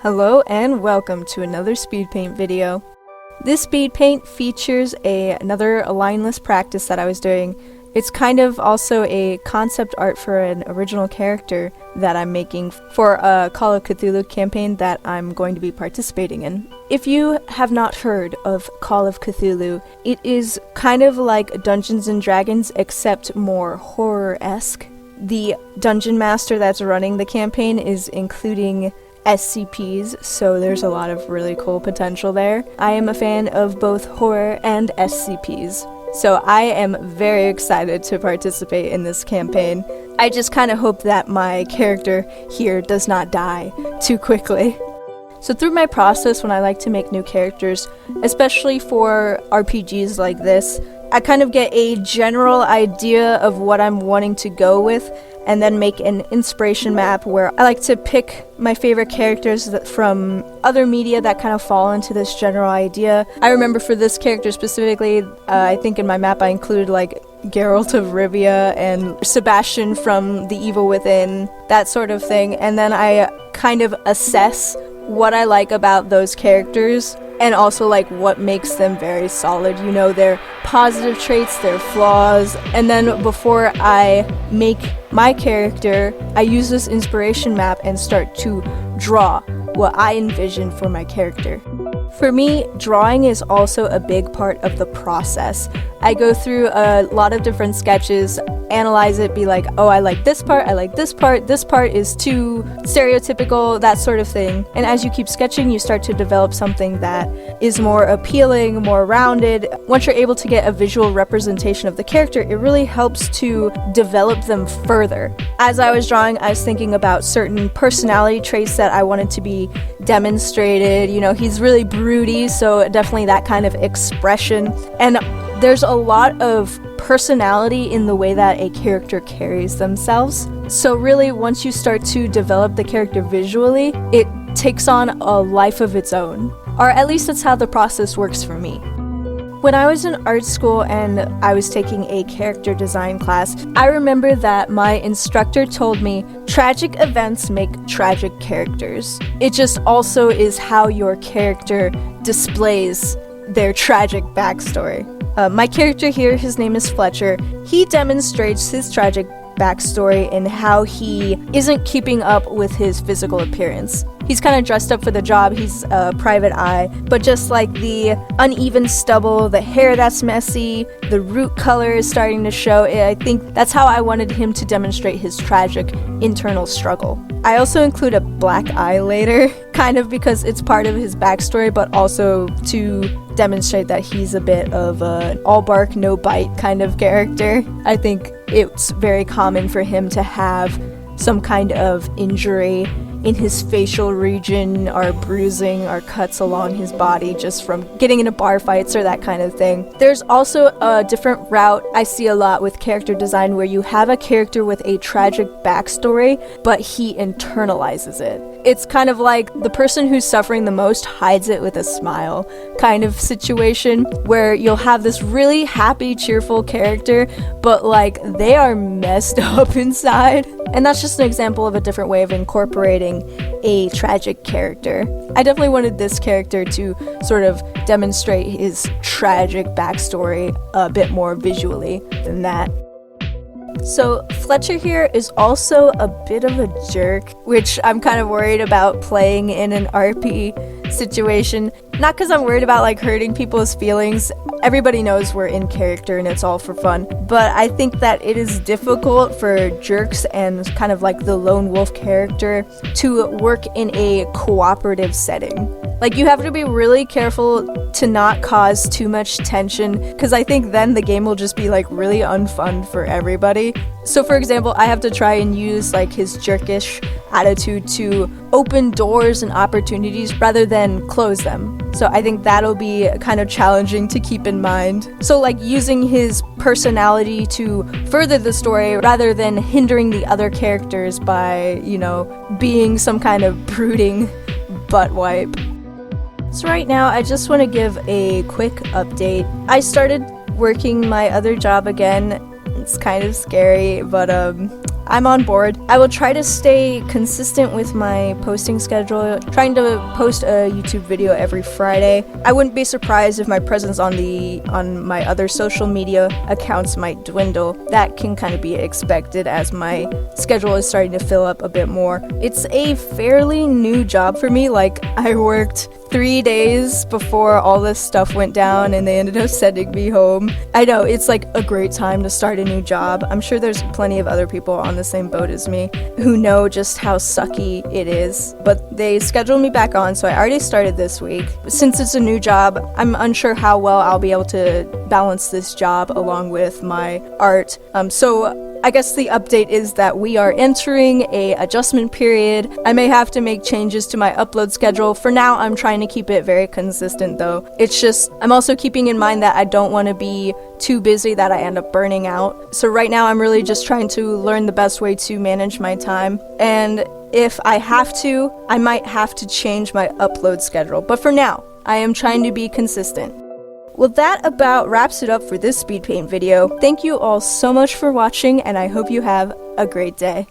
Hello and welcome to another SpeedPaint video. This SpeedPaint features another lineless practice that I was doing. It's kind of also a concept art for an original character that I'm making for a Call of Cthulhu campaign that I'm going to be participating in. If you have not heard of Call of Cthulhu, it is kind of like Dungeons & Dragons except more horror-esque. The dungeon master that's running the campaign is including SCPs, so there's a lot of really cool potential there. I am a fan of both horror and SCPs, so I am very excited to participate in this campaign. I just kind of hope that my character here does not die too quickly. So through my process when I like to make new characters, especially for RPGs like this, I kind of get a general idea of what I'm wanting to go with and then make an inspiration map where I like to pick my favorite characters from other media that kind of fall into this general idea. I remember for this character specifically, I think in my map I included like Geralt of Rivia and Sebastian from The Evil Within, that sort of thing, and then I kind of assess what I like about those characters and also like what makes them very solid, you know, their positive traits, their flaws, and then before I make my character, I use this inspiration map and start to draw what I envision for my character. For me, drawing is also a big part of the process. I go through a lot of different sketches, analyze it, be like, oh, I like this part is too stereotypical, that sort of thing. And as you keep sketching, you start to develop something that is more appealing, more rounded. Once you're able to get a visual representation of the character, it really helps to develop them further. As I was drawing, I was thinking about certain personality traits that I wanted to be demonstrated. You know, he's really broody, so definitely that kind of expression. And there's a lot of personality in the way that a character carries themselves. So really, once you start to develop the character visually, it takes on a life of its own. Or at least that's how the process works for me. When I was in art school and I was taking a character design class, I remember that my instructor told me, tragic events make tragic characters. It just also is how your character displays their tragic backstory. My character here, his name is Fletcher. He demonstrates his tragic backstory in how he isn't keeping up with his physical appearance. He's kind of dressed up for the job, he's a private eye, but just like the uneven stubble, the hair that's messy, the root color is starting to show, I think that's how I wanted him to demonstrate his tragic internal struggle. I also include a black eye later, kind of because it's part of his backstory, but also to demonstrate that he's a bit of an all bark, no bite kind of character. I think it's very common for him to have some kind of injury in his facial region, or bruising or cuts along his body just from getting into bar fights or that kind of thing. There's also a different route I see a lot with character design where you have a character with a tragic backstory, but he internalizes it. It's kind of like the person who's suffering the most hides it with a smile kind of situation, where you'll have this really happy, cheerful character, but like they are messed up inside. And that's just an example of a different way of incorporating a tragic character. I definitely wanted this character to sort of demonstrate his tragic backstory a bit more visually than that. So Fletcher here is also a bit of a jerk, which I'm kind of worried about playing in an RP situation. Not because I'm worried about like hurting people's feelings. Everybody knows we're in character and it's all for fun. But I think that it is difficult for jerks and kind of like the lone wolf character to work in a cooperative setting. Like, you have to be really careful to not cause too much tension, because I think then the game will just be like really unfun for everybody. So for example, I have to try and use like his jerkish attitude to open doors and opportunities rather than close them. So I think that'll be kind of challenging to keep in mind. So like using his personality to further the story rather than hindering the other characters by, you know, being some kind of brooding butt wipe. So right now, I just want to give a quick update. I started working my other job again. It's kind of scary, but I'm on board. I will try to stay consistent with my posting schedule, trying to post a YouTube video every Friday. I wouldn't be surprised if my presence on my other social media accounts might dwindle. That can kind of be expected as my schedule is starting to fill up a bit more. It's a fairly new job for me. Like, I worked 3 days before all this stuff went down and they ended up sending me home. I know, it's like a great time to start a new job. I'm sure there's plenty of other people on the same boat as me who know just how sucky it is. But they scheduled me back on, so I already started this week. Since it's a new job, I'm unsure how well I'll be able to balance this job along with my art. So I guess the update is that we are entering a adjustment period. I may have to make changes to my upload schedule. For now, I'm trying to keep it very consistent though. It's just, I'm also keeping in mind that I don't want to be too busy that I end up burning out. So right now I'm really just trying to learn the best way to manage my time. And if I have to, I might have to change my upload schedule. But for now, I am trying to be consistent. Well, that about wraps it up for this SpeedPaint video. Thank you all so much for watching, and I hope you have a great day.